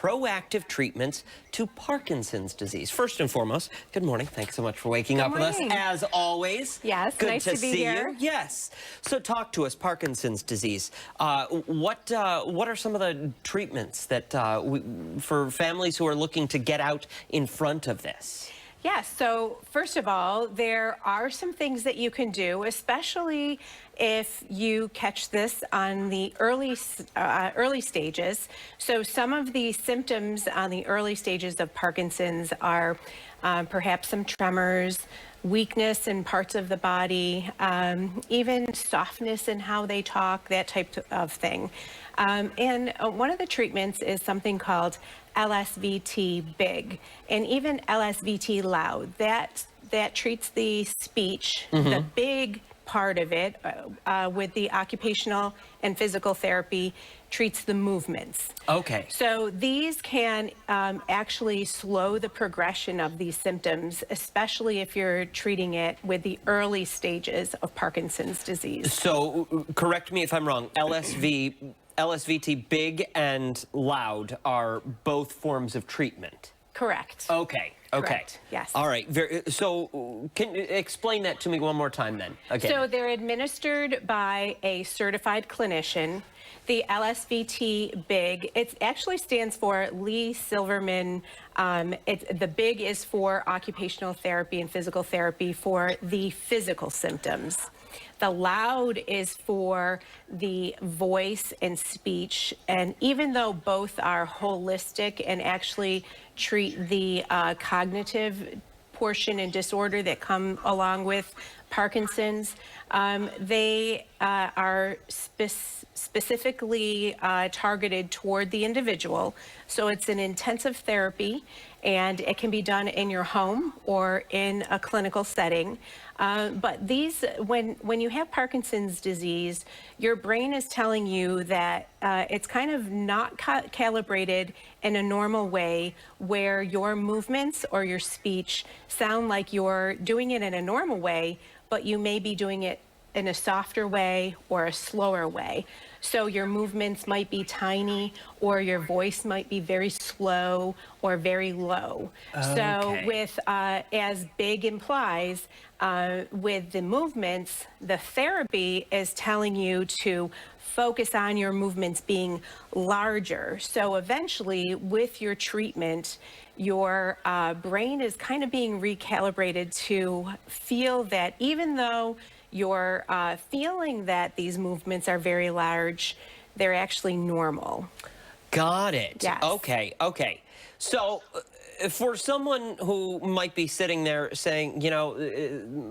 proactive treatments to Parkinson's disease. First and foremost, good morning. Thanks so much for waking up with us, as always. Yes, good nice to to be see here. you. Yes. So talk to us, Parkinson's disease. What are some of the treatments that for families who are looking to get out in front of this? Yes, so first of all, there are some things that you can do, especially if you catch this on the early stages. So some of the symptoms on the early stages of Parkinson's are perhaps some tremors, weakness in parts of the body, even softness in how they talk, that type of thing. And one of the treatments is something called LSVT BIG, and even LSVT loud. That treats the speech, the big part of it, with the occupational and physical therapy, treats the movements. Okay. So these can actually slow the progression of these symptoms, especially if you're treating it with the early stages of Parkinson's disease. So correct me if I'm wrong, LSVT BIG and loud are both forms of treatment. Correct. Okay. Okay. Correct. Yes. All right. So can you explain that to me one more time then? Okay. So they're administered by a certified clinician. The LSVT BIG, it actually stands for Lee Silverman. The BIG is for occupational therapy and physical therapy for the physical symptoms. The loud is for the voice and speech, and even though both are holistic and actually treat the cognitive portion and disorder that come along with Parkinson's, they are specifically targeted toward the individual. So it's an intensive therapy, and it can be done in your home or in a clinical setting. But these, when you have Parkinson's disease, your brain is telling you that it's kind of not calibrated in a normal way where your movements or your speech sound like you're doing it in a normal way, but you may be doing it in a softer way or a slower way. So your movements might be tiny, or your voice might be very slow or very low. Okay. So with, as BIG implies, with the movements, the therapy is telling you to focus on your movements being larger. So eventually, with your treatment, your brain is kind of being recalibrated to feel that even though you're feeling that these movements are very large, they're actually normal. Got it. Yes. Okay, okay. So for someone who might be sitting there saying, you know,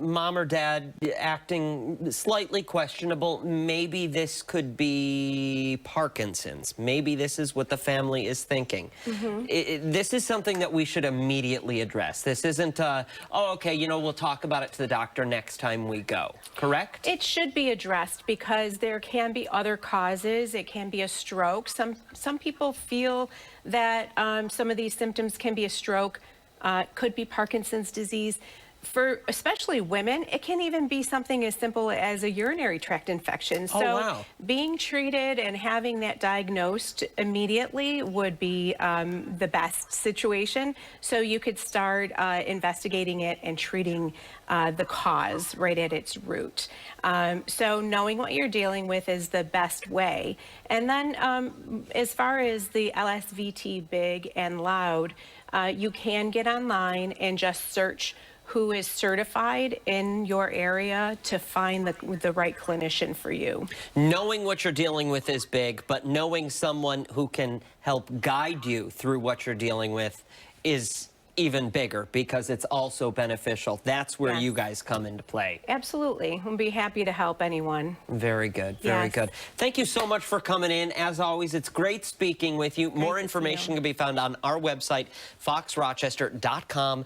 mom or dad acting slightly questionable, maybe this could be Parkinson's. Maybe this is what the family is thinking. This is something that we should immediately address. This isn't, oh, okay, you know, we'll talk about it to the doctor next time we go. Correct? It should be addressed because there can be other causes. It can be a stroke. Some people feel that some of these symptoms can be a stroke, could be Parkinson's disease. For especially women, it can even be something as simple as a urinary tract infection. So wow. Being treated and having that diagnosed immediately would be the best situation. So you could start investigating it and treating the cause right at its root. So knowing what you're dealing with is the best way. And then as far as the LSVT BIG and loud, you can get online and just search who is certified in your area to find the right clinician for you. Knowing what you're dealing with is big, but knowing someone who can help guide you through what you're dealing with is even bigger because it's also beneficial. That's where you guys come into play. Absolutely. We'll be happy to help anyone. Very good. Very good. Thank you so much for coming in. As always, it's great speaking with you. More information can be found on our website, foxrochester.com.